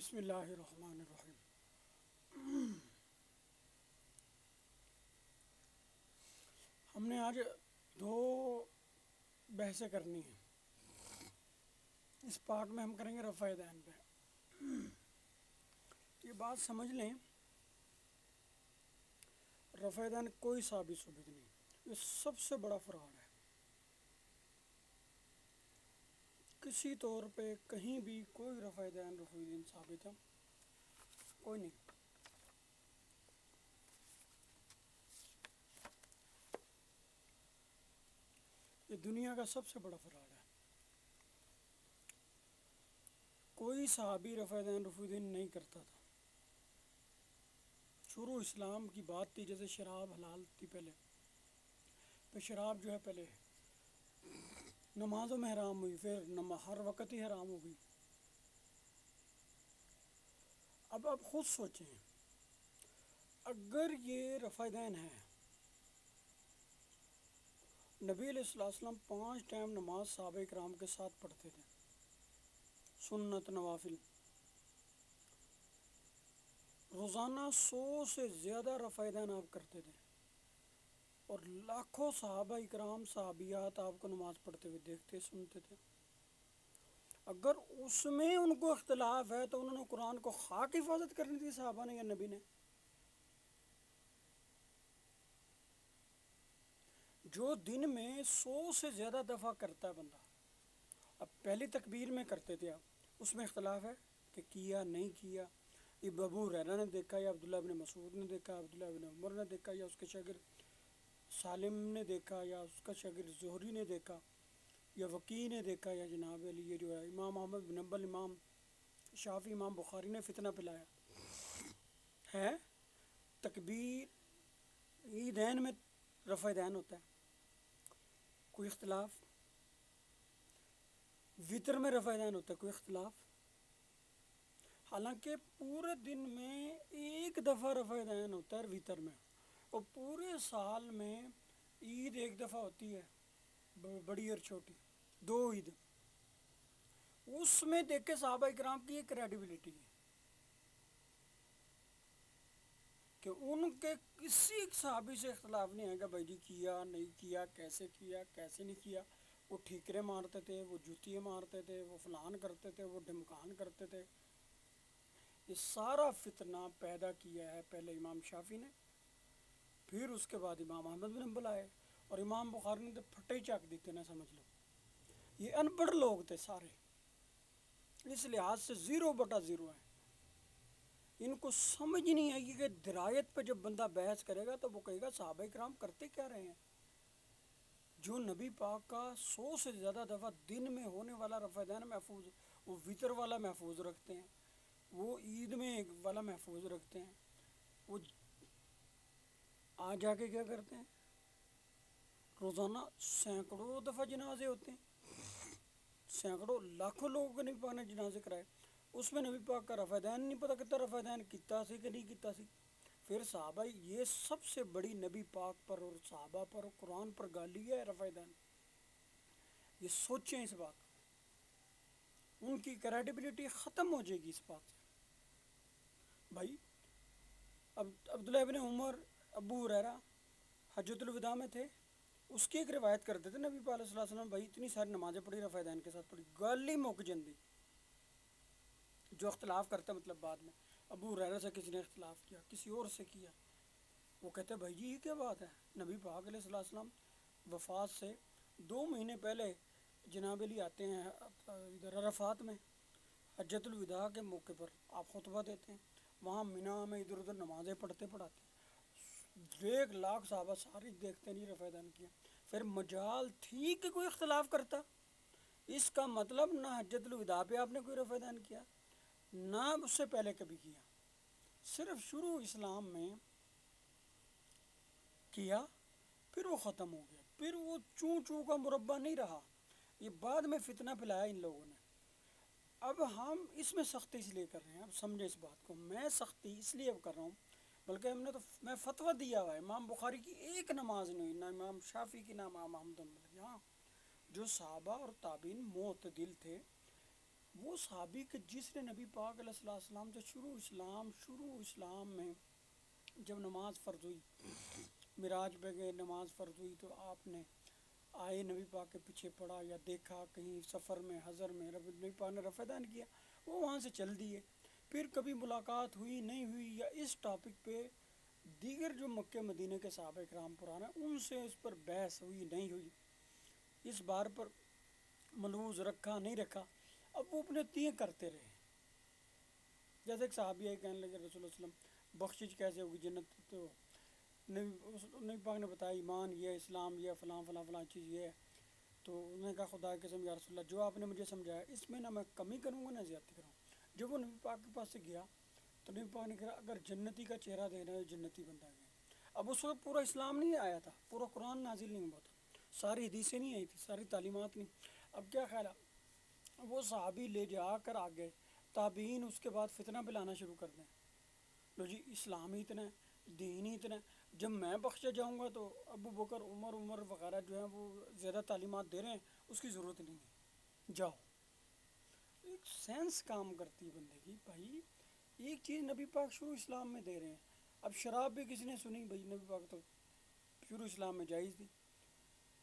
بسم اللہ الرحمن الرحیم۔ ہم نے آج دو بحثیں کرنی ہیں۔ اس پارٹ میں ہم کریں گے رفع دین پہ۔ یہ بات سمجھ لیں، رفع دین کوئی ثابت نہیں، یہ سب سے بڑا فراڈ ہے۔ کسی طور پہ کہیں بھی کوئی رفع دین ثابت ہے کوئی نہیں۔ یہ دنیا کا سب سے بڑا فراڈ ہے۔ کوئی صحابی رفع دین نہیں کرتا تھا۔ شروع اسلام کی بات تھی، جیسے شراب حلال تھی پہلے شراب جو ہے پہلے نمازوں میں حرام ہوئی، پھر ہر وقت ہی حرام ہو گئی۔ اب آپ خود سوچیں، اگر یہ رفع دین ہے، نبی علیہ السلام 5 ٹائم نماز صحابہ کرام کے ساتھ پڑھتے تھے، سنت نوافل، روزانہ 100 سے زیادہ رفع دین آپ کرتے تھے، اور لاکھوں صحابہ کرام صحابیات آپ کو نماز پڑھتے ہوئے دیکھتے سنتے تھے۔ اگر اس میں ان کو اختلاف ہے تو انہوں نے قرآن کو خاک حفاظت کرنی تھی صحابہ نے یا نبی نے؟ جو دن میں 100 سے زیادہ دفعہ کرتا ہے بندہ، اب پہلی تکبیر میں کرتے تھے آپ، اس میں اختلاف ہے کہ کیا نہیں کیا، یہ ابو ہریرہ نے دیکھا یا عبداللہ بن مسعود نے دیکھا، عبداللہ بن عمر نے دیکھا، یا اس کے شاگرد سالم نے دیکھا، یا اس کا شاگرد زہری نے دیکھا، یا وکیع نے دیکھا، یا جناب علی یہ جو ہے امام احمد بن حنبل، امام شافعی، امام بخاری نے فتنہ پلایا ہے۔ تکبیر عیدین میں رفع دین ہوتا ہے، کوئی اختلاف؟ وطر میں رفع دین ہوتا ہے، کوئی اختلاف؟ حالانکہ پورے دن میں ایک دفعہ رفع دین ہوتا ہے وطر میں، اور پورے سال میں عید ایک دفعہ ہوتی ہے، بڑی اور چھوٹی، 2 عید۔ اس میں دیکھے صحابہ کرام کی ایک کریڈیبلٹی ہے کہ ان کے کسی صحابی سے اختلاف نہیں ہے کہ بھائی جی کیا نہیں کیا، کیسے نہیں کیا۔ وہ ٹھیکرے مارتے تھے، وہ جوتیے مارتے تھے، وہ فلان کرتے تھے، وہ ڈھمکان کرتے تھے۔ یہ سارا فتنہ پیدا کیا ہے پہلے امام شافعی نے، پھر اس کے بعد امام احمد بن حنبل آئے، اور امام بخاری نے تو پھٹے ہی چاک دیتے نا، سمجھ لو یہ ان پڑھ لوگ تھے سارے، اس لحاظ سے 0/0 ہے۔ ان کو سمجھ نہیں آئی کہ درایت پہ جب بندہ بحث کرے گا تو وہ کہے گا صحابہ کرام کرتے کیا رہے ہیں۔ جو نبی پاک کا 100 سے زیادہ دفعہ دن میں ہونے والا رفع دین محفوظ، وہ وطر والا محفوظ رکھتے ہیں، وہ عید میں والا محفوظ رکھتے ہیں، وہ جا کے کیا کرتے ہیں، روزانہ سینکڑوں دفعہ جنازے ہوتے ہیں، سینکڑوں لاکھوں لوگوں کے نبی پاک نے جنازے کرائے، اس میں نبی پاک کا رفع دین نہیں پتہ کتنا رفع دین کیتا سی کہ نہیں کیتا سی۔ پھر صحابہ، یہ سب سے بڑی نبی پاک پر اور صحابہ پر اور قرآن پر گالی ہے رفع دین۔ یہ سوچیں اس بات، ان کی کریڈیبلٹی ختم ہو جائے گی اس بات سے۔ بھائی اب عبداللہ بن عمر، ابو ہریرہ حجۃ الوداع میں تھے، اس کی ایک روایت کرتے تھے نبی پاک صلی اللہ علیہ وسلم، بھائی اتنی ساری نمازیں پڑھی رفع دین کے ساتھ پڑھی، گالی مک جندی۔ جو اختلاف کرتا مطلب بعد میں ابو ہریرہ سے کسی نے اختلاف کیا، کسی اور سے کیا، وہ کہتے بھائی جی یہ کیا بات ہے، نبی پاک علیہ السلام وفات سے 2 مہینے پہلے جناب علی آتے ہیں ادھر عرفات میں، حجۃ الوداع کے موقع پر آپ خطبہ دیتے ہیں، وہاں مینا میں ادھر ادھر نمازیں پڑھتے 1 لاکھ صحابہ ساری دیکھتے نہیں رفع دین کیا۔ پھر مجال تھی کہ کوئی اختلاف کرتا، اس کا مطلب نہ حجۃ الوداع پہ آپ نے کوئی رفع دین کیا، نہ اس سے پہلے کبھی کیا، صرف شروع اسلام میں کیا، پھر وہ ختم ہو گیا، پھر وہ چوں کا مربع نہیں رہا۔ یہ بعد میں فتنہ پلایا ان لوگوں نے۔ اب ہم اس میں سختی اس لیے کر رہے ہیں، اب سمجھے اس بات کو، میں سختی اس لیے اب کر رہا ہوں، بلکہ میں فتویٰ دیا ہوا ہے، امام بخاری کی ایک نماز نہیں ہوئی، نہ امام شافعی کی، نہ امام احمد بن حنبل کی۔ ہاں جو صحابہ اور تابعین معتدل تھے، وہ صحابی کہ جس نے نبی پاک علیہ السلام سے شروع اسلام میں جب نماز فرض ہوئی، معراج پہ گئے، نماز فرض ہوئی تو آپ نے آئے نبی پاک کے پیچھے پڑا، یا دیکھا کہیں سفر میں حضر میں نبی پاک نے رفع دین کیا، وہ وہاں سے چل دیے. پھر کبھی ملاقات ہوئی نہیں ہوئی، یا اس ٹاپک پہ دیگر جو مکہ مدینہ کے صحابہ کرام پرانے ان سے اس پر بحث ہوئی نہیں ہوئی، اس بار پر ملحوظ رکھا نہیں رکھا. اب وہ اپنے تیے کرتے رہے. جیسے ایک صحابی ہے کہنے لگے رسول اللہ صلی اللہ علیہ وسلم بخشش کیسے ہوگی جنت، تو نبی پاک نے بتایا ایمان یہ، اسلام یہ، فلاں فلاں فلاں چیز یہ ہے. تو انہوں نے کہا خدا کی قسم یا رسول اللہ جو آپ نے مجھے سمجھایا اس میں نہ میں کمی کروں گا نہ زیادتی کروں گا. جب وہ نبی پاک کے پاس سے گیا تو نبی پاک نے کہا اگر جنتی کا چہرہ دینا ہے جنتی بندہ گیا. اب اس وقت پورا اسلام نہیں آیا تھا، پورا قرآن نازل نہیں ہوا تھا، ساری حدیثیں نہیں آئی تھی، ساری تعلیمات نہیں. اب کیا خیال ہے وہ صحابی لے جا کر آگے تابعین اس کے بعد فتنہ پلانا شروع کر دیں، لو جی اسلام ہی اتنا ہے، دین ہی اتنا ہے، جب میں بخشا جاؤں گا تو ابو بکر عمر وغیرہ جو ہیں وہ زیادہ تعلیمات دے رہے ہیں، اس کی ضرورت نہیں ہے، جاؤ. ایک سینس کام کرتی ہے بندے کی. بھائی ایک چیز نبی پاک شروع اسلام میں دے رہے ہیں. اب شراب بھی کسی نے سنی؟ بھائی نبی پاک تو شروع اسلام میں جائز تھی،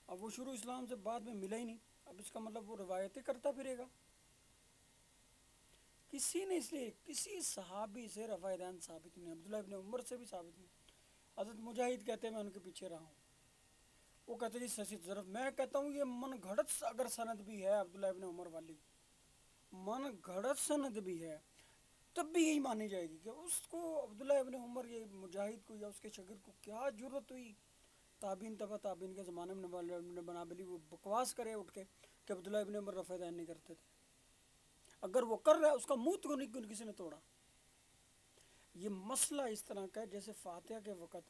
اب وہ شروع اسلام سے بعد میں ملا ہی نہیں، اب اس کا مطلب وہ روایتیں کرتا پھرے گا. کسی نے اس لیے کسی صحابی سے رفع دین ثابت نہیں، عبداللہ ابن عمر سے بھی ثابت نہیں. حضرت مجاہد کہتے ہیں میں ان کے پیچھے رہا ہوں، وہ کہتے جی سچی ضرور. میں کہتا ہوں یہ من گھڑت اگر سند بھی ہے عبداللہ ابن عمر والی، من گھڑت سند بھی ہے تب بھی یہی مانی جائے گی کہ اس کو عبداللہ ابن عمر یہ مجاہد کو یا اس کے شاگرد کو کیا ضرورت ہوئی تابعین تبع تابعین کے زمانے میں بنا بلی وہ بکواس کرے اٹھ کے کہ عبداللہ ابن عمر رفع دین نہیں کرتے تھے. اگر وہ کر رہا ہے اس کا منہ تو نہیں کسی نے توڑا. یہ مسئلہ اس طرح کا ہے جیسے فاتحہ کے وقت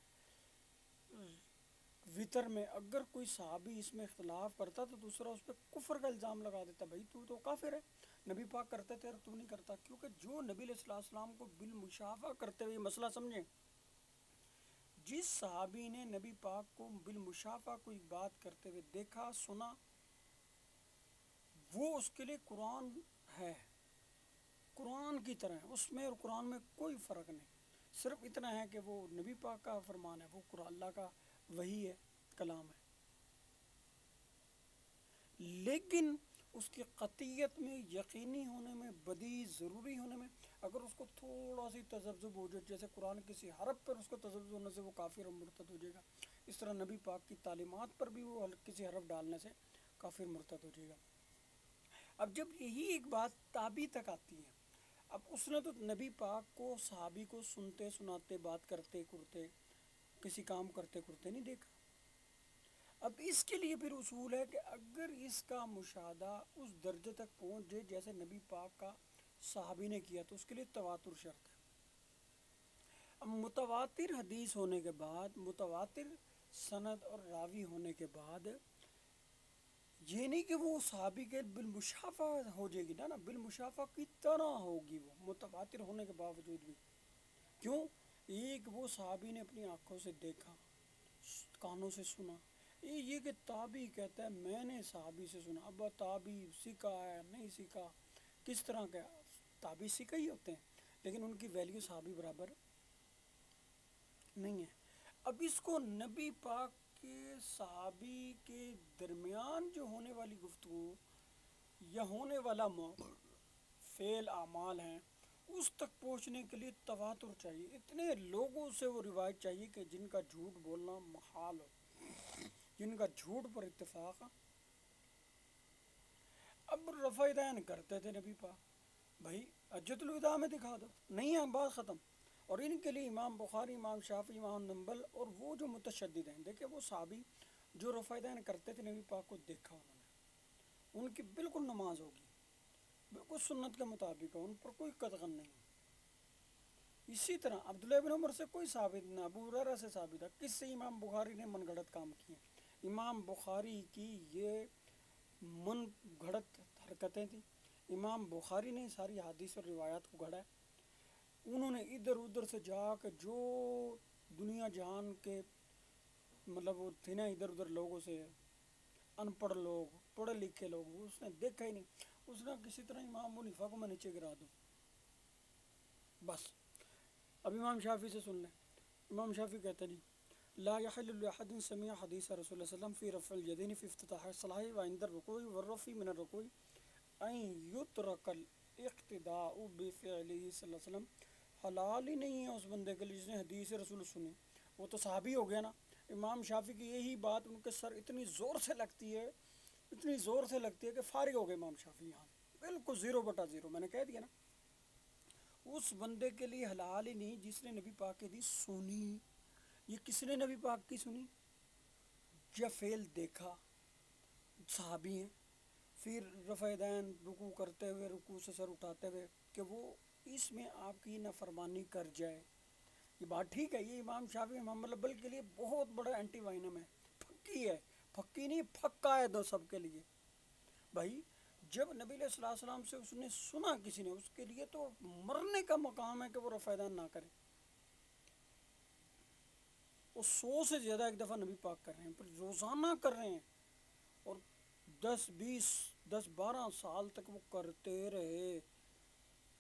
وطر میں اگر کوئی صحابی اس میں اختلاف کرتا تو دوسرا اس پہ کفر کا الزام لگا دیتا، بھائی تو کافر ہے، نبی پاک کرتے تھے اور تو نہیں کرتا. کیونکہ جو نبی علیہ السلام کو بالمشافہ کرتے ہوئے مسئلہ سمجھیں، جس صحابی نے نبی پاک کو بالمشافہ کوئی بات کرتے ہوئے دیکھا سنا، وہ اس کے لیے قرآن ہے، قرآن کی طرح ہے، اس میں اور قرآن میں کوئی فرق نہیں. صرف اتنا ہے کہ وہ نبی پاک کا فرمان ہے، وہ قرآن اللہ کا وحی ہے، کلام ہے. لیکن اس کی قطعیت میں، یقینی ہونے میں، بدیع ضروری ہونے میں اگر اس کو تھوڑا سی تذبذب ہو جائے، جیسے قرآن کسی حرف پر اس کو تذبذب ہونے سے وہ کافر اور مرتد ہو جائے گا، اس طرح نبی پاک کی تعلیمات پر بھی وہ کسی حرف ڈالنے سے کافر مرتد ہو جائے گا. اب جب یہی ایک بات تابعی تک آتی ہے، اب اس نے تو نبی پاک کو صحابی کو سنتے سناتے بات کرتے کرتے کسی کام کرتے کرتے نہیں دیکھا. اب اس کے لیے پھر اصول ہے کہ اگر اس کا مشاہدہ اس درجے تک پہنچ جائے جیسے نبی پاک کا صحابی نے کیا تو اس کے لیے تواتر شرط ہے. اب متواتر حدیث ہونے کے بعد، متواتر سند اور راوی ہونے کے بعد یہ نہیں کہ وہ صحابی کے بالمشافہ ہو جائے گی، نا بالمشافہ کی طرح ہوگی وہ متواتر ہونے کے باوجود بھی. کیوں؟ ایک وہ صحابی نے اپنی آنکھوں سے دیکھا، کانوں سے سنا. یہ کہ تابعی کہتا ہے میں نے صحابی سے سنا. اب تابعی سیکھا ہے نہیں سیکھا، کس طرح کا تابعی سیکھا ہی ہوتے ہیں لیکن ان کی ویلیو صحابی برابر نہیں ہے. اب اس کو نبی پاک کے صحابی کے درمیان جو ہونے والی گفتگو یا ہونے والا فعل اعمال ہیں اس تک پہنچنے کے لیے تواتر چاہیے. اتنے لوگوں سے وہ روایت چاہیے کہ جن کا جھوٹ بولنا محال ہو، جن کا جھوٹ پر اتفاق. اب رفع دین کرتے تھے نبی پاک، بھائی حجۃ الوداع میں دکھا دو، نہیں ہے بات ختم. اور ان کے لیے امام بخاری، امام شافعی، امام حنبل اور وہ جو متشدد ہیں، دیکھیں وہ صحابی جو رفع دین کرتے تھے نبی پاک کو دیکھا انہوں نے، ان کی بالکل نماز ہوگی، بالکل سنت کے مطابق ہے، ان پر کوئی قدغن نہیں. اسی طرح عبداللہ بن عمر سے کوئی ثابت نہ، ابو ہریرہ سے ثابت ہے. کس سے؟ امام بخاری نے من گھڑت کام کیے. امام بخاری کی یہ من گھڑت حرکتیں تھیں. امام بخاری نے ساری حدیث اور روایات کو گھڑا ہے. انہوں نے ادھر ادھر سے جا کے جو دنیا جہان کے مطلب وہ تھے نا ادھر ادھر لوگوں سے، ان پڑھ لوگ، پڑھے لکھے لوگ، وہ اس نے دیکھا ہی نہیں، اس نے کسی طرح امام ابو حنیفہ کو میں نیچے گرا دوں بس۔ اب امام شافعی سے سن لیں۔ امام شافعی کہتے ہیں جی لا يحل لأحد سمع حدیث رسول اللہ صلی اللہ علیہ وسلم فی رفع الیدین فی افتتاح الصلاۃ وعند الرکوع والرفع من الرکوع ان یترک الاقتداء بفعلہ صلی اللہ علیہ وسلم۔ حلال ہی نہیں ہے اس بندے کے لیے جس نے حدیث رسول سنی، وہ تو صحابی ہو گیا نا۔ امام شافعی کی یہی بات ان کے سر اتنی زور سے لگتی ہے، اتنی زور سے لگتی ہے کہ فارغ ہو گئے امام شافعی یہاں بالکل 0/0۔ میں نے کہہ دیا نا، اس بندے کے لیے حلال ہی نہیں جس نے نبی پاک کی حدیث سنی۔ یہ کس نے نبی پاک کی سنی یا فعل دیکھا؟ صحابی ہیں۔ پھر رفع دین رکوع کرتے ہوئے، رکوع سے سر اٹھاتے ہوئے، کہ وہ اس میں آپ کی نافرمانی کر جائے، یہ بات ٹھیک ہے۔ یہ امام شافعی محمد البل کے لیے بہت بڑا اینٹی وائنم ہے، پھکی ہے، پھکی نہیں پھکا ہے دو سب کے لیے۔ بھائی جب نبی علیہ الصلوۃ والسلام سے اس نے سنا کسی نے، اس کے لیے تو مرنے کا مقام ہے کہ وہ رفع دین نہ کرے۔ وہ 100 سے زیادہ ایک دفعہ نبی پاک کر رہے ہیں، پھر روزانہ کر رہے ہیں، اور 10-12 سال تک وہ کرتے رہے۔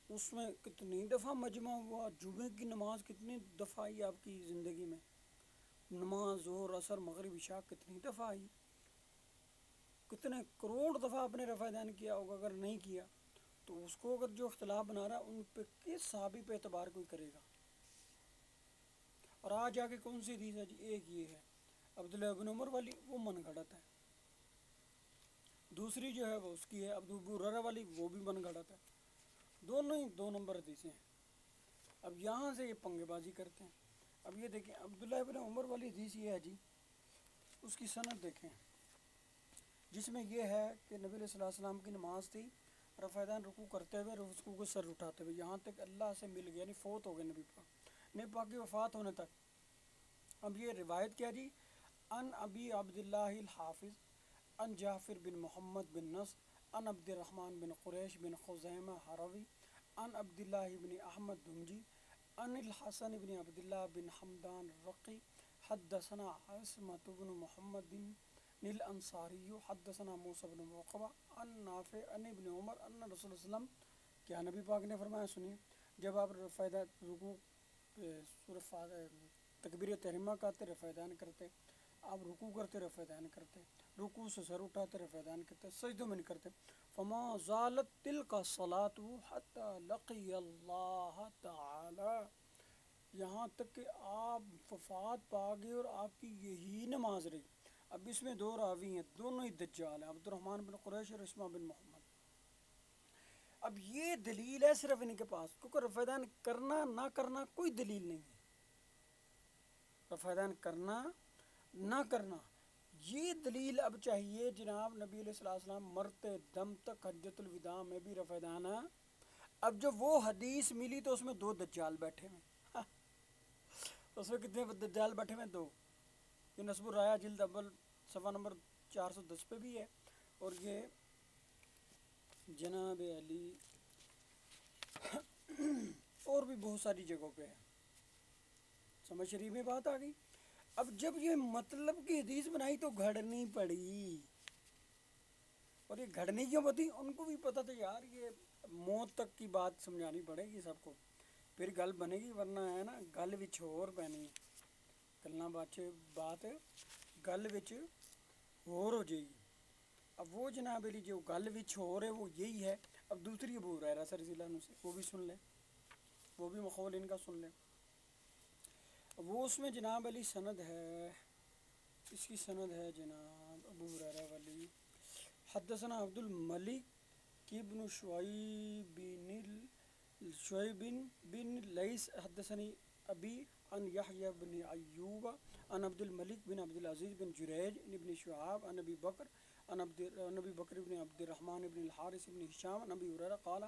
اس میں کتنی دفعہ مجمع ہوا، جمعے کی نماز کتنی دفعہ آئی آپ کی زندگی میں، نماز ظہر عصر مغرب عشاء کتنی دفعہ آئی، کتنے کروڑ دفعہ آپ نے رفع دین کیا ہوگا۔ اگر نہیں کیا تو اس کو اگر جو اختلاف بنا رہا ہے ان پہ کس صحابی پہ اعتبار کوئی کرے گا؟ اور آج آگے کون سی حدیث ہے جی؟ ایک یہ ہے عبداللہ بن عمر والی، وہ من گھڑت ہے۔ دوسری جو ہے وہ اس کی ہے ابو ہریرہ والی، وہ بھی من گھڑت ہے۔ دونوں ہی 2 نمبر حدیثیں ہیں۔ اب یہاں سے یہ پنگے بازی کرتے ہیں۔ اب یہ دیکھیں عبداللہ بن عمر والی حدیث یہ ہے جی، اس کی سند دیکھیں، جس میں یہ ہے کہ نبی علیہ الصلوۃ والسلام کی نماز تھی، رفع دین رکوع کرتے ہوئے، رکوع کو سر اٹھاتے ہوئے، یہاں تک اللہ سے مل گیا، یعنی فوت ہو گئے نبی پاک کی وفات ہونے تک۔ اب یہ روایت کیا جی؟ ان ابی عبداللہ الحافظ ان جعفر بن محمد بن نصر ان عبد الرحمن بن قریش بن خزیمہ حروی ان عبداللہ بن احمد دمجی ان الحسن بن عبداللہ بن حمدان رقی حدثنا عاصمۃ بن محمد الانصاری حدثنا موسیٰ بن عقبہ ان نافع ان ابن عمر ان رسول اللہ صلی اللہ علیہ وسلم، کیا نبی پاک نے فرمایا، سنیے، جب آپ رفع رکوع تکبیر تحریمہ کرتے رفع دین کرتے، آپ رکوع کرتے رفع دین کرتے، رکوع سے سر اٹھاتے رفع دین کرتے، سجدوں میں نہیں کرتے۔ فما زالت تلک الصلاۃ حتی لقی اللہ تعالی، یہاں تک کہ آپ وفات پا گئے اور آپ کی یہی نماز رہی۔ اب اس میں 2 راوی ہیں، دونوں ہی دجال ہیں، عبد الرحمن بن قریش اور اسمہ بن محمد۔ اب یہ دلیل ہے صرف ان کے پاس، کیونکہ رفع دین کرنا نہ کرنا کوئی دلیل نہیں ہے۔ رفع دین کرنا نہ کرنا یہ دلیل اب چاہیے جناب نبی علیہ الصلوۃ والسلام مرتے دم تک حجۃ الوداع میں بھی رفع دین ہے۔ اب جب وہ حدیث ملی تو اس میں 2 دجال بیٹھے ہوئے، اس میں کتنے دجال بیٹھے ہوئے؟ 2۔ یہ نصب الرایہ جلد اول صفحہ نمبر 410 پہ بھی ہے، اور یہ جناب علی اور بھی بہت ساری جگہوں پہ ہے۔ سمجھ شریف میں بات آ گئی۔ اب جب یہ مطلب کی حدیث بنائی تو گھڑنی پڑی، اور یہ گھڑنی کیوں پڑی؟ ان کو بھی پتہ تھا یار یہ موت تک کی بات سمجھانی پڑے گی سب کو، پھر گل بنے گی، ورنہ ہے نا گل وچ ہور پینی گلنا بات گل وچ ہور ہو جائے گی۔ اب وہ جناب علی جو گل وچ ہور ہے وہ یہی ہے۔ اب دوسری ابو ہریرہ سے رضی اللہ عنہ سے، وہ بھی سن لیں، وہ بھی مقول ان کا سن لیں۔ وہ اس میں جناب علی سند ہے، اس کی سند ہے جناب ابو ہریرہ والی، حدثنا عبد الملک ابن شعیب بن لیث حدثنی ابی عن یحییٰ بن ایوب عن عبد الملک بن عبد العزیز بن جریج عن ابن شہاب عن ابی بکر بن عبد الرحمن بن الحارث بن ہشام عن ابی ہریرہ قال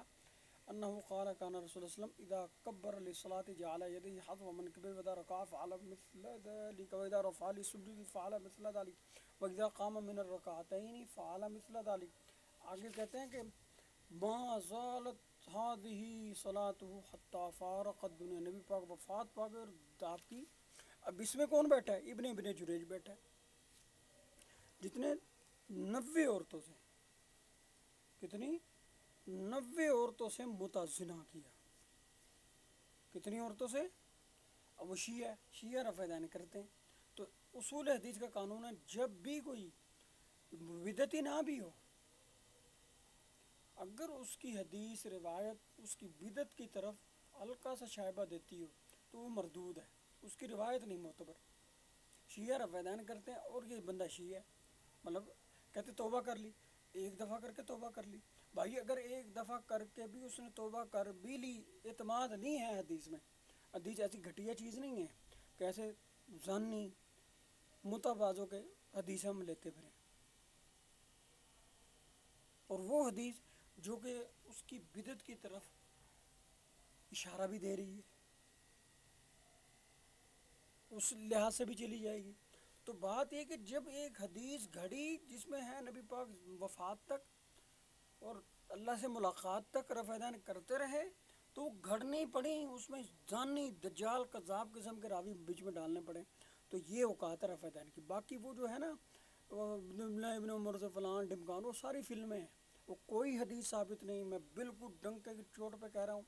انه قال كان رسول الله صلى الله عليه وسلم اذا كبر للصلاه جعل يديه حذو منكبيه واذا ركع فعل مثل ذلك واذا رفع للسجود فعل مثل ذلك واذا قام من الركعتين فعل مثل ذلك۔ آگے کہتے ہیں کہ ما زالت هذه صلاته حتى فارق الدنيا، نبی پاک وفات پا گئے اور آپ کی، اب اس میں کون بیٹھا ہے؟ ابن جریج بیٹھا ہے، جتنے 90 عورتوں سے کتنی 90 عورتوں سے متزنا کیا. کتنی عورتوں سے؟ اب وہ شیعہ رفع دین کرتے ہیں. تو اصول حدیث کا قانون ہے جب بھی کوئی بدعتی نہ بھی ہو، اگر اس کی حدیث روایت اس کی بدعت کی طرف ہلکا سا شائبہ دیتی ہو تو وہ مردود ہے، اس کی روایت نہیں معتبر. شیعہ رفع دین کرتے ہیں اور یہ بندہ شیعہ ہے، مطلب کہتے توبہ کر لی، ایک دفعہ کر کے توبہ کر لی. بھائی اگر ایک دفعہ کر کے بھی اس نے توبہ کر بھی لی، اعتماد نہیں ہے حدیث میں. حدیث ایسی گھٹیا چیز نہیں ہے کہ ایسے زانی متبازوں کے حدیث ہم لیتے پھریں. اور وہ حدیث جو کہ اس کی بدعت کی طرف اشارہ بھی دے رہی ہے، اس لحاظ سے بھی چلی جائے گی. تو بات یہ کہ جب ایک حدیث گھڑی جس میں ہے نبی پاک وفات تک اور اللہ سے ملاقات تک رفع دین کرتے رہے، تو گھڑنی پڑی، اس میں زانی دجال کذاب قسم کے راوی بیچ میں ڈالنے پڑے. تو یہ اوقات ہے رفع دین کی. باقی وہ جو ہے نا ابن عمر سے فلان ڈمکان، وہ ساری فلمیں ہیں، وہ کوئی حدیث ثابت نہیں. میں بالکل ڈنکے کی چوٹ پہ کہہ رہا ہوں،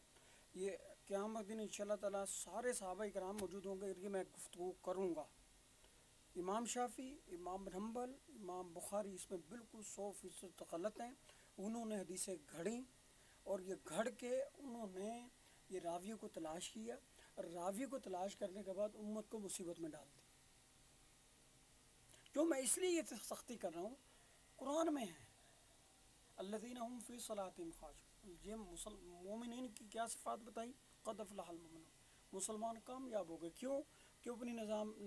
یہ قیامت دن انشاءاللہ تعالیٰ سارے صحابہ کرام موجود ہوں گے، یہ میں گفتگو کروں گا. امام شافعی، امام بن حنبل، امام بخاری اس میں بالکل 100% غلط ہیں. انہوں نے حدیثیں گھڑیں اور یہ گھڑ کے انہوں نے یہ راویوں کو تلاش کیا، اور راوی کو تلاش کرنے کے بعد امت کو مصیبت میں ڈال دی. جو میں اس لیے یہ سختی کر رہا ہوں، قرآن میں ہے الذین هم فی صلاتہم خاشعون. یہ مومنین کی کیا صفات بتائی؟ قد افلح المؤمنون. مسلمان کامیاب ہو گئے. کیوں؟ کہ اپنی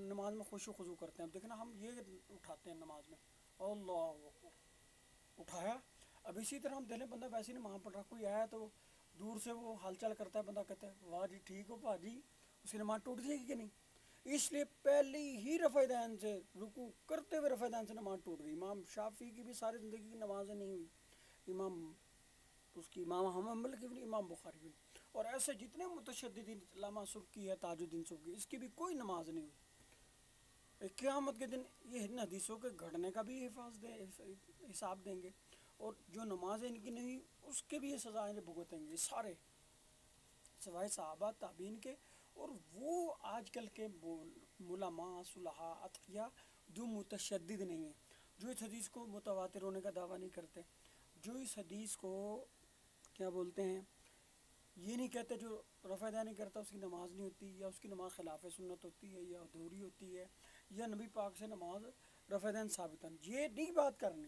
نماز میں خشوع و خضوع کرتے ہیں. اب دیکھنا ہم یہ اٹھاتے ہیں نماز میں، اللہ اکبر اٹھایا. اب اسی طرح ہم دہلے بندہ ویسے نہیں وہاں پڑھ رہا، کوئی آیا تو دور سے وہ حال چال کرتا ہے، بندہ کہتا ہے واہ جی ٹھیک ہو پاجی، اس کی نماز ٹوٹ جائے گی کہ نہیں؟ اس لیے پہلی ہی رفع دین سے رکوع کرتے ہوئے رفع دین سے نماز ٹوٹ گئی. امام شافعی کی بھی ساری زندگی کی نمازیں نہیں ہوئی، امام حنبل کی بھی، امام بخاری کی بھی، اور ایسے جتنے متشددین، علامہ سبکی ہے، تاج الدین سبکی، اس کی بھی کوئی نماز نہیں ہوئی. قیامت کے دن یہ ان حدیثوں کے گھڑنے کا بھی حساب دیں گے، اور جو نمازیں ان کی نہیں اس کے بھی یہ سزائیں بھگتیں گے سارے، سوائے صحابہ تابعین کے. اور وہ آج کل کے علماء صلحاء اتقیاء جو متشدد نہیں ہیں، جو اس حدیث کو متواتر ہونے کا دعویٰ نہیں کرتے، جو اس حدیث کو کیا بولتے ہیں، یہ نہیں کہتے جو رفع دین نہیں کرتا اس کی نماز نہیں ہوتی، یا اس کی نماز خلاف سنت ہوتی ہے، یا ادھوری ہوتی ہے، یا نبی پاک سے نماز رفع دین ثابت ہے. یہ نہیں بات کرنی،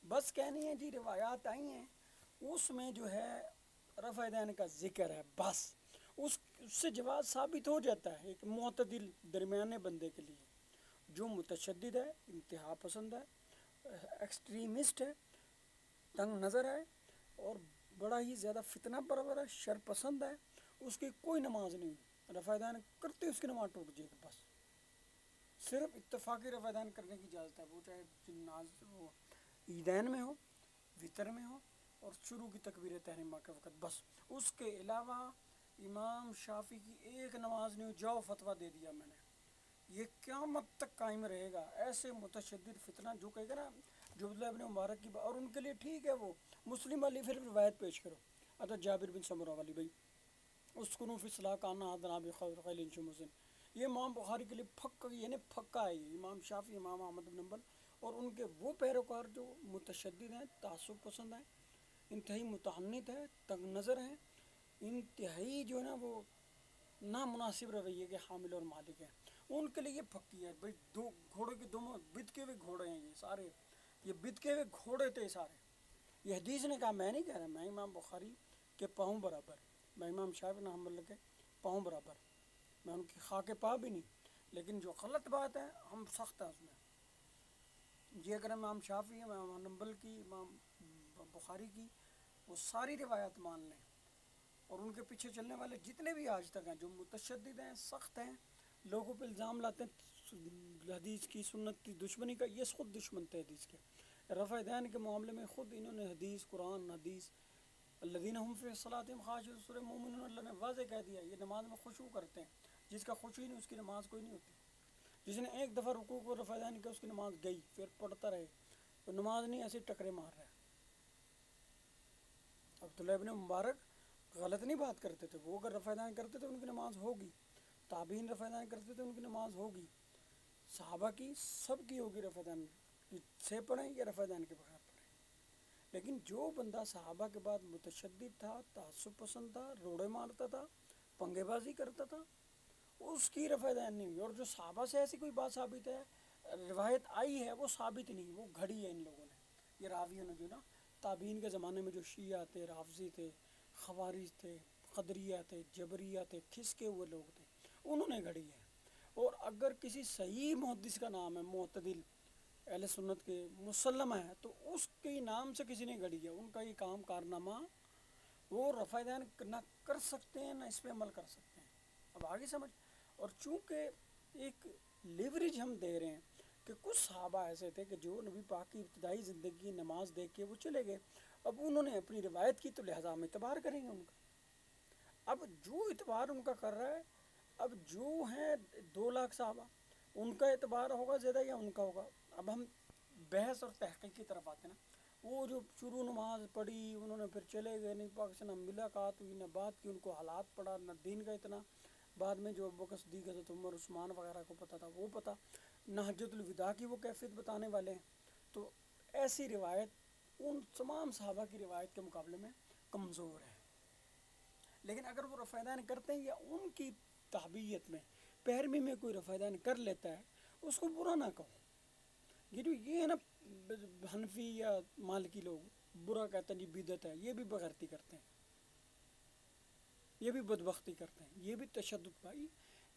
بس کہنی ہے جی روایات آئی ہیں اس میں جو ہے رفع دین کا ذکر ہے، بس اس سے جواز ثابت ہو جاتا ہے ایک معتدل درمیانے بندے کے لیے. جو متشدد ہے، انتہا پسند ہے، ایکسٹریمسٹ ہے، تنگ نظر ہے، اور بڑا ہی زیادہ فتنہ پرور ہے، شر پسند ہے، اس کی کوئی نماز نہیں، رفع دین کرتے اس کی نماز ٹوٹ جائے گی. بس صرف اتفاقی رفع دین کرنے کی اجازت ہے، وہ چاہے وہ عیدین میں ہو، وطر میں ہو، اور شروع کی تکبیر تحریمہ کے وقت. بس اس کے علاوہ امام شافعی کی ایک نماز نہیں ہو، جاؤ فتویٰ دے دیا میں نے. یہ قیامت تک قائم رہے گا. ایسے متشدد فتنہ جو کہے گا نا، جو عبداللہ ابن مبارک کی، اور ان کے لیے ٹھیک ہے وہ مسلم والی پھر روایت پیش کرو، حضرت جابر بن سمرہ والی، بھائی اسکنوا فی الصلاۃ کانہا ادنی بخیل شمس. یہ امام بخاری کے لیے پھکا، یعنی پھکا ہے یہ. امام شافعی، امام احمد بن حنبل اور ان کے وہ پیروکار جو متشدد ہیں، تعصب پسند ہیں، انتہائی متعنت ہیں، تنگ نظر ہیں، انتہائی جو ہے نا وہ نامناسب رویے کے حامل اور مالک ہیں، ان کے لیے یہ پھکی ہے. بھائی دو گھوڑے کے دونوں بت کے ہوئے گھوڑے ہیں، یہ سارے یہ بت کے ہوئے گھوڑے تھے سارے. یہ حدیث نے کہا، میں نہیں کہہ رہا، میں امام بخاری کے پاؤں برابر، میں امام شافعی بن حنبل کے پاؤں برابر، میں ان کی خاک پا بھی نہیں، لیکن جو غلط بات ہے ہم سخت ہیں اس میں. یہ اگر امام شافعی، امام حنبل کی، امام بخاری کی وہ ساری روایات مان لیں، اور ان کے پیچھے چلنے والے جتنے بھی آج تک ہیں جو متشدد ہیں، سخت ہیں، لوگوں پہ الزام لاتے ہیں حدیث کی، سنت کی دشمنی کا، یہ خود دشمن تھے حدیث کے. رفع دین کے معاملے میں خود انہوں نے حدیث، قرآن، حدیث الذین هم فی صلاتہم خاشعون، سورہ مومنون اللہ نے واضح کہہ دیا یہ نماز میں خشوع کرتے ہیں. جس کا خشوع نہیں اس کی نماز کوئی نہیں ہوتی. جس نے ایک دفعہ رکوع کو رفع دین کیا اس کی نماز گئی، پھر پڑھتا رہے تو نماز نہیں، ایسے ٹکرے مار رہا ہے. عبداللہ ابن مبارک غلط نہیں بات کرتے تھے، وہ اگر رفع دین کرتے تھے ان کی نماز ہوگی، تابعین رفع دین کرتے تھے ان کی نماز ہوگی، صحابہ کی سب کی ہوگی رفع دین سے پڑھیں یا رفع دین کے بغیر پڑھیں۔ لیکن جو بندہ صحابہ کے بعد متشدد تھا، تعصب پسند تھا، روڑے مارتا تھا، پنگے بازی کرتا تھا، اس کی رفع دین نہیں ہوئی۔ اور جو صحابہ سے ایسی کوئی بات ثابت ہے، روایت آئی ہے، وہ ثابت نہیں، وہ گھڑی ہے ان لوگوں نے، یہ راویوں نے جو نا تابعین کے زمانے میں جو شیعہ تھے، رافضی تھے، خوارج تھے، قدریہ تھے، جبریہ تھے، کھسکے ہوئے لوگ تھے، انہوں نے گھڑی ہے۔ اور اگر کسی صحیح محدث کا نام ہے، معتدل اہل سنت کے مسلم ہے، تو اس کے نام سے کسی نے گھڑی ہے، ان کا یہ کام کارنامہ، وہ رفع دین نہ کر سکتے ہیں، نہ اس پہ عمل کر سکتے ہیں۔ اب آگے سمجھ۔ اور چونکہ ایک لیوریج ہم دے رہے ہیں کہ کچھ صحابہ ایسے تھے کہ جو نبی پاک کی ابتدائی زندگی نماز دیکھ کے وہ چلے گئے، اب انہوں نے اپنی روایت کی تو لہٰذا ہم اعتبار کریں گے ان کا۔ اب جو اعتبار ان کا کر رہا ہے، اب جو ہیں 2 لاکھ صحابہ، ان کا اعتبار ہوگا زیادہ یا ان کا ہوگا؟ اب ہم بحث اور تحقیق کی طرف آتے ہیں نا۔ وہ جو شروع نماز پڑھی، انہوں نے پھر چلے گئے، نہیں پاک سے نہ ملاقات ہوئی، نہ بات کی، ان کو حالات پڑا، نہ دین کا اتنا، بعد میں جو ابوبکر صدیق، حضرت عمر، عثمان وغیرہ کو پتہ تھا وہ پتہ، نہ حجۃ الوداع کی وہ کیفیت بتانے والے ہیں۔ تو ایسی روایت ان تمام صحابہ کی روایت کے مقابلے میں کمزور ہے۔ لیکن اگر وہ رفع دین کرتے ہیں یا ان کی تابعیت میں پیروی میں کوئی رفع دین کر لیتا ہے، اس کو برا نہ کہو۔ یہ جو یہ ہے نا حنفی یا مالکی لوگ برا کہتے ہیں، جی بدعت ہے، یہ بھی بغیرتی کرتے ہیں، یہ بھی بدبختی کرتے ہیں، یہ بھی تشدد۔ بھائی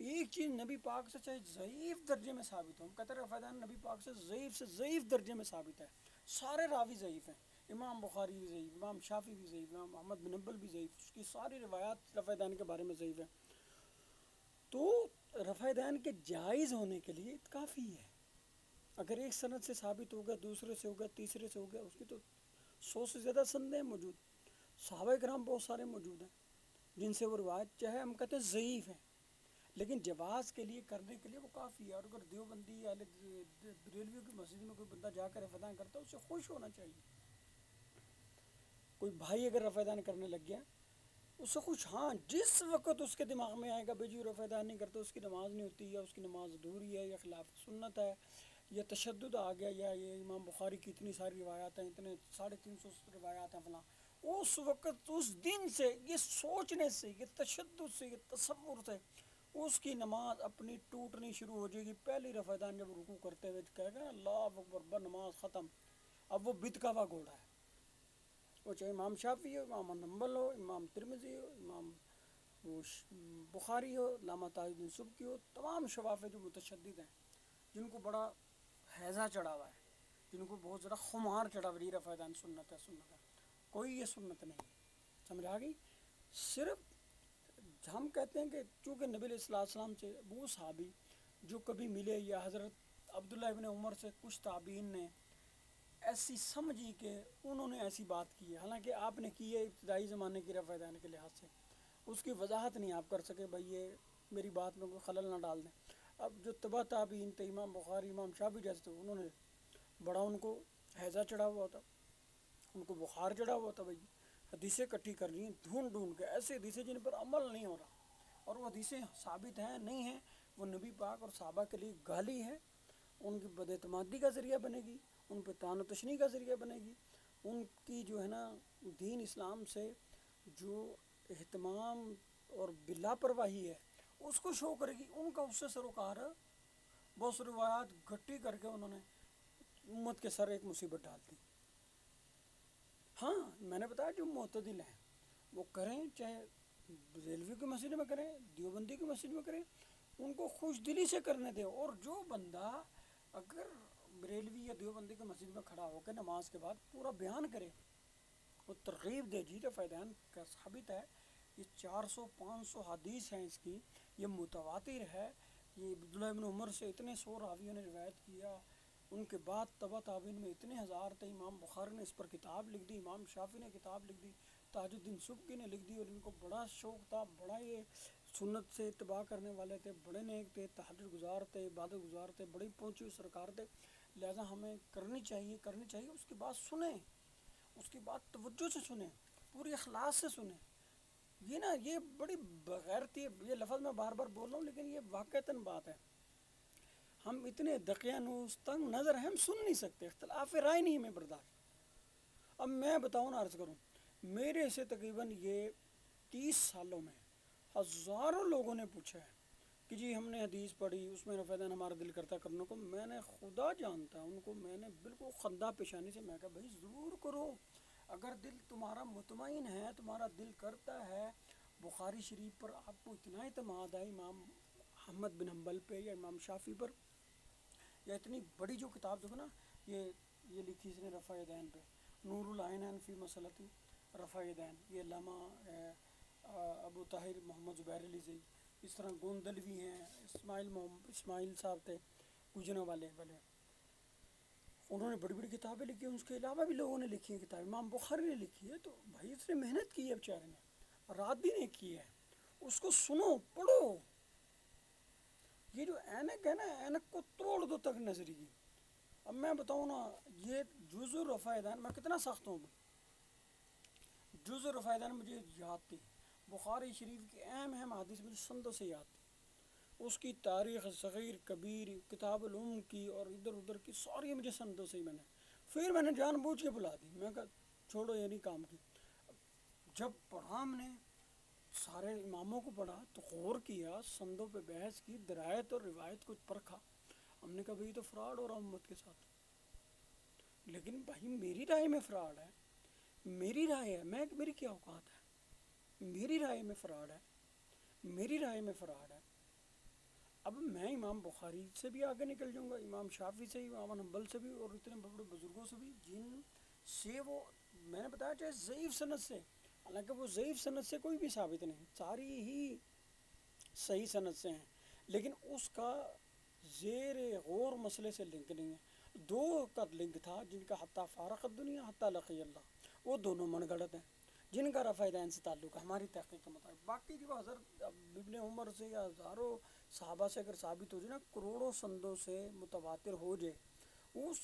ایک چیز نبی پاک سے چاہے ضعیف درجے میں ثابت ہو، ہم کہتے ہیں رفع دین نبی پاک سے ضعیف درجے میں ثابت ہے، سارے راوی ضعیف ہیں، امام بخاری بھی ضعیف، امام شافعی بھی ضعیف، امام احمد بن حنبل بھی ضعیف، اس کی ساری روایات رفع دین کے بارے میں ضعیف ہیں، تو رفع دین کے جائز ہونے کے لیے کافی ہے۔ اگر ایک سند سے ثابت ہو گیا، دوسرے سے ہو گیا، تیسرے سے ہو گیا، اس کی تو 100 سے زیادہ سندیں موجود، صحابہ کرام بہت سارے موجود ہیں جن سے وہ روایت چاہے ہم کہتے ہیں ضعیف ہیں، لیکن جواز کے لیے، کرنے کے لیے وہ کافی ہے۔ اور اگر دیوبندی یا بریلویوں کی مسجد میں کوئی بندہ جا کر رفع دین کرتا ہے، اسے خوش ہونا چاہیے۔ کوئی بھائی اگر رفع دین کرنے لگ گیا، اس سے خوش، ہاں جس وقت اس کے دماغ میں آئے گا بھائی جی رفع دین نہیں کرتا، اس کی نماز نہیں ہوتی، یا اس کی نماز ادھوری ہے، یا خلاف سنت ہے، یا تشدد آ گیا، یا یہ امام بخاری کی اتنی ساری روایات ہیں، اتنے 350 روایات ہیں فلاں، اس وقت اس دن سے یہ سوچنے سے، یہ تشدد سے، یہ تصور سے اس کی نماز اپنی ٹوٹنی شروع ہو جائے گی۔ پہلی رفع دین جب رکوع کرتے ہوئے کہے گا اللہ اکبر، نماز ختم، اب وہ بت کا ہوا گھوڑا ہے، وہ چاہے امام شافعی ہو، امام حنبل ہو، امام ترمذی ہو، امام بخاری ہو، علامہ تاج الدین سبکی ہو، تمام شوافع جو متشدد ہیں، جن کو بڑا ہیضہ چڑھا ہوا ہے، جن کو بہت زیادہ خمار چڑھا ہوا ہے رفع دین سنت ہے، سنت ہے، کوئی یہ سنت نہیں، سمجھ آ گئی؟ صرف ہم کہتے ہیں کہ چونکہ نبی علیہ السلام سے وہ صحابی جو کبھی ملے، یا حضرت عبداللہ ابن عمر سے کچھ تابعین نے ایسی سمجھی کہ انہوں نے ایسی بات کی ہے، حالانکہ آپ نے کی ہے ابتدائی زمانے کی رفع دین کے لحاظ سے، اس کی وضاحت نہیں آپ کر سکے، بھائی یہ میری بات میں کوئی خلل نہ ڈال دیں۔ اب جو تبع تابعین تھے، امام بخاری، امام شافعی جیسے تھے، انہوں نے بڑا، ان کو ہیضہ چڑھا ہوا تھا، ان کو بخار چڑھا ہوا تھا، بھائی حدیثیں اکٹھی کر لی ہیں ڈھونڈ ڈھونڈ کے، ایسے حدیثیں جن پر عمل نہیں ہو رہا، اور وہ حدیثیں ثابت ہیں نہیں ہیں، وہ نبی پاک اور صحابہ کے لیے گالی ہے، ان کی بد اعتمادی کا ذریعہ بنے گی، ان پہ طعن و تشنیع کا ذریعہ بنے گی، ان کی جو ہے نا دین اسلام سے جو اہتمام اور بلا پرواہی ہے اس کو شو کرے گی، ان کا اس سے سروکار ہے۔ بہت سی روایات گھٹی کر کے انہوں نے امت کے سر ایک مصیبت ڈال دی۔ ہاں میں نے بتایا جو معتدل ہیں وہ کریں، چاہے ریلوے کی مسجد میں کریں، دیوبندی کی مسجد میں کریں، ان کو خوش دلی سے کرنے دیں۔ اور جو بندہ اگر بریلوی یا دیوبندی کی مسجد میں کھڑا ہو کے نماز کے بعد پورا بیان کرے، وہ ترغیب دے، جی رفع دین کا ثابت ہے، یہ 400-500 حدیث ہیں اس کی، یہ متواتر ہے، یہ عبداللہ ابن عمر سے اتنے 100 راویوں نے روایت کیا، ان کے بعد تبع تابعین میں اتنے ہزار تھے، امام بخاری نے اس پر کتاب لکھ دی، امام شافعی نے کتاب لکھ دی، تاج الدین سبکی نے لکھ دی، اور ان کو بڑا شوق تھا، بڑا یہ سنت سے اتباع کرنے والے تھے، بڑے نیک تھے، تہجد گزار تھے، عبادت گزار تھے، بڑی پہنچی ہوئی سرکار تھے، لہٰذا ہمیں کرنی چاہیے، اس کی بات سنیں، اس کی بات توجہ سے سنیں، پوری اخلاص سے سنیں. یہ نا یہ بڑی بغیرتی، یہ لفظ میں بار بار بول رہا ہوں لیکن یہ واقعتاً بات ہے. ہم اتنے دقیانوس تنگ نظر ہیں، ہم سن نہیں سکتے، اختلاف رائے نہیں ہمیں برداشت. اب میں بتاؤں نا، عرض کروں، میرے سے تقریباً یہ 30 سالوں میں ہزاروں لوگوں نے پوچھا ہے کہ جی ہم نے حدیث پڑھی، اس میں رفع دین ہمارا دل کرتا کرنے کو. میں نے خدا جانتا ان کو، میں نے بالکل خندہ پیشانی سے میں کہا بھائی ضرور کرو، اگر دل تمہارا مطمئن ہے، تمہارا دل کرتا ہے. بخاری شریف پر آپ کو اتنا اعتماد ہے، امام احمد بن حنبل پہ یا امام شافعی پر، یا اتنی بڑی جو کتاب دیکھو نا، یہ لکھی اس نے رفع دین پہ، نور العینین فی مسلتی رفع دین، یہ علامہ ابو طاہر محمد زبیر علی زئی. اس طرح گوندلوی ہیں، اسماعیل صاحب تھے گجروں والے، انہوں نے بڑی بڑی کتابیں لکھی ہیں. اس کے علاوہ بھی لوگوں نے لکھی ہیں کتابیں، امام بخاری نے لکھی ہے. تو بھائی اس نے محنت کی ہے بیچارے نے، رات بھی نہیں کی ہے. اس کو سنو، پڑھو. یہ جو اینک ہے نا، اینک کو توڑ دو تک نظری کی. اب میں بتاؤں نا، یہ جزء رفع دین میں کتنا سخت ہوں. جزء رفع دین مجھے یاد تھی، بخاری شریف کی اہم اہم حدیث مجھے سندوں سے یاد تھی. اس کی تاریخ صغیر کبیر، کتاب العلوم کی اور ادھر ادھر کی ساری مجھے سندوں سے ہی پھر میں نے جان بوجھ کے بلا دی. میں کہا چھوڑو یہ نہیں کام کی. جب پڑھا ہم نے، سارے اماموں کو پڑھا تو غور کیا، سندوں پہ بحث کی، درایت اور روایت کو پرکھا. ہم نے کہا بھائی یہ تو فراڈ ہو رہا امت کے ساتھ. لیکن بھائی میری رائے میں فراڈ ہے، میری رائے ہے، میری کیا اوقات ہے، میری رائے میں فراڈ ہے، میری رائے میں فراڈ ہے. اب میں امام بخاری سے بھی آگے نکل جاؤں گا، امام شافعی سے، امام حنبل سے بھی، اور اتنے بڑے بڑے بزرگوں سے بھی، جن سے وہ میں نے بتایا چاہے ضعیف سند سے، حالانکہ وہ ضعیف سند سے کوئی بھی ثابت نہیں، ساری ہی صحیح سند سے ہیں، لیکن اس کا زیر غور مسئلے سے لنک نہیں ہے. دو کا لنک تھا جن کا حتیٰ فارق الدنیا حتیٰ لقی اللہ، وہ دونوں من گڑت ہیں. جن کا رفع دین سے تعلق ہے ہماری تحقیق کے مطابق. باقی جو حضرت ابن عمر سے یا ہزاروں صحابہ سے اگر ثابت ہو جائے نا، کروڑوں سندوں سے متواتر ہو جائے، اس